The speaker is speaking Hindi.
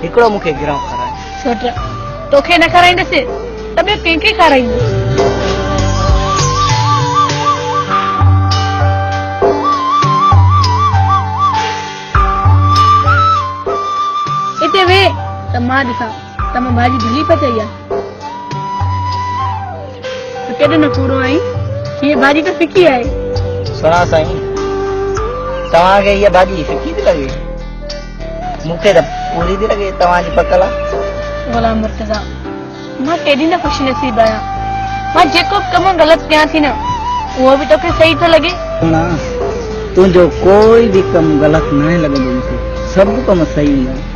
हिकड़ो मुखे गिराव कराए। छोटा तोखे न खाराईंदसि त ॿियो कंहिंखे खाराईंदसि। हिते वे त मां ॾिसां त मां भाॼी भली पचाई आहे। केॾो न कूड़ो आई, हीअ भाॼी त फिकी आहे। सुना साईं, तव्हांखे इहा भाॼी फिकी थी लॻे? मूंखे त पूरी थी लॻे तव्हांजी पकल आहे। भला मुर्तज़ा, मां केॾी न खुश नसीब आहियां। मां जेको कम ग़लति कयां थी न उहो बि तोखे सही थो लॻे। सुना, तुंहिंजो कोई बि कमु ग़लति न लॻंदो मूंखे, सभु कम सही हूंदा।